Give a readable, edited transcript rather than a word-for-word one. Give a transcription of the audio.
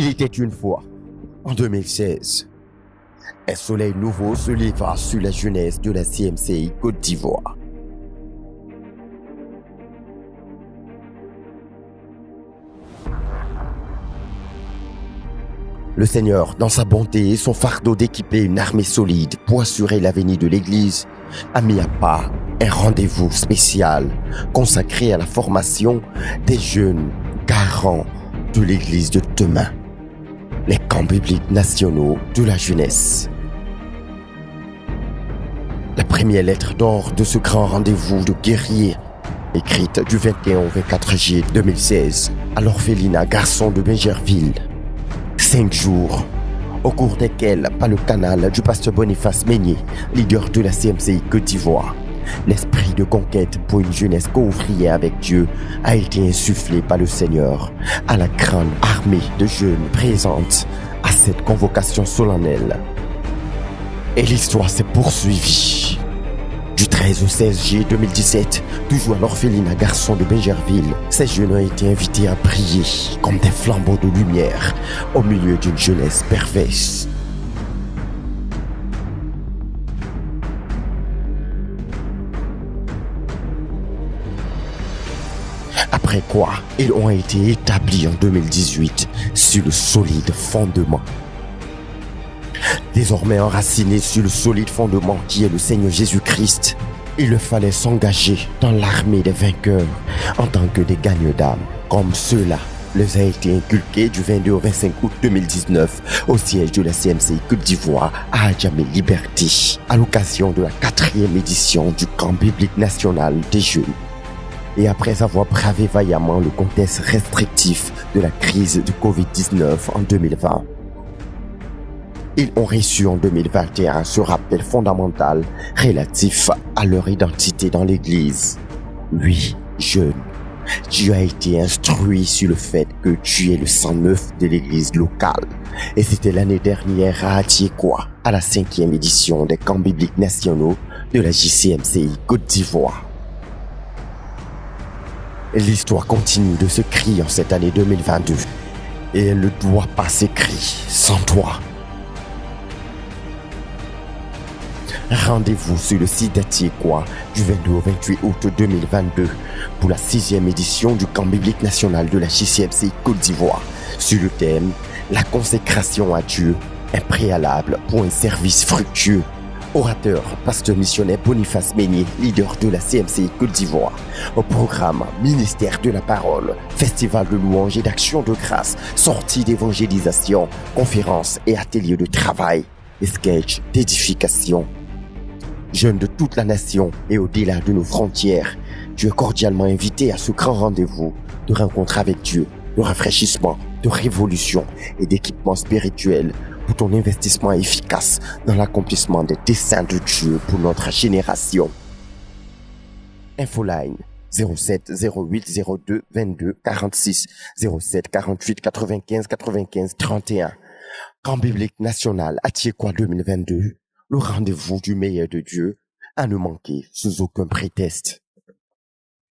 Il était une fois, en 2016, un soleil nouveau se leva sur la jeunesse de la CMCI Côte d'Ivoire. Le Seigneur, dans sa bonté et son fardeau d'équiper une armée solide pour assurer l'avenir de l'Église, a mis à part un rendez-vous spécial consacré à la formation des jeunes garants de l'Église de demain, les camps bibliques nationaux de la jeunesse. La première lettre d'or de ce grand rendez-vous de guerriers, écrite du 21 au 24 juillet 2016 à l'orphelinat Garçon de Bingerville. 5 jours, au cours desquels, par le canal du pasteur Boniface Meignier, leader de la CMCI Côte d'Ivoire, l'esprit de conquête pour une jeunesse co-ouvrière avec Dieu a été insufflé par le Seigneur à la grande armée de jeunes présente à cette convocation solennelle. Et l'histoire s'est poursuivie. Du 13 au 16 juillet 2017, toujours à l'orphelinat Garçon de Bingerville, ces jeunes ont été invités à prier comme des flambeaux de lumière au milieu d'une jeunesse perverse. Après quoi, ils ont été établis en 2018 sur le solide fondement. Désormais enracinés sur le solide fondement qui est le Seigneur Jésus-Christ, il leur fallait s'engager dans l'armée des vainqueurs en tant que des gagnants d'âme, comme cela les a été inculqué du 22 au 25 août 2019 au siège de la CMCI Côte d'Ivoire à Adjamé Liberté, à l'occasion de la 4e édition du camp biblique national des jeunes. Et après avoir bravé vaillamment le contexte restrictif de la crise du Covid-19 en 2020, ils ont reçu en 2021 ce rappel fondamental relatif à leur identité dans l'Église. Oui, jeunes, Dieu a été instruit sur le fait que tu es le sang neuf de l'Église locale. Et c'était l'année dernière à Atiekwa, à la 5e édition des camps bibliques nationaux de la JCMCI Côte d'Ivoire. L'histoire continue de s'écrire en cette année 2022 et elle ne doit pas s'écrire sans toi. Rendez-vous sur le site d'Atiekwa du 22 au 28 août 2022 pour la 6e édition du camp biblique national de la JCMCI Côte d'Ivoire sur le thème « La consécration à Dieu, un préalable pour un service fructueux ». Orateur, pasteur missionnaire Boniface Meignier, leader de la CMCI Côte d'Ivoire. Au programme Ministère de la Parole, Festival de louanges et d'action de grâce, sorties d'évangélisation, conférences et ateliers de travail, et sketchs d'édification. Jeunes de toute la nation et au-delà de nos frontières, tu es cordialement invité à ce grand rendez-vous de rencontre avec Dieu, de rafraîchissement, de révolution et d'équipement spirituel pour ton investissement efficace dans l'accomplissement des desseins de Dieu pour notre génération. Infoline 07 08 02 22 46 07 48 95 95 31. Camp biblique national Atiekwa 2022. Le rendez-vous du meilleur de Dieu à ne manquer sous aucun prétexte.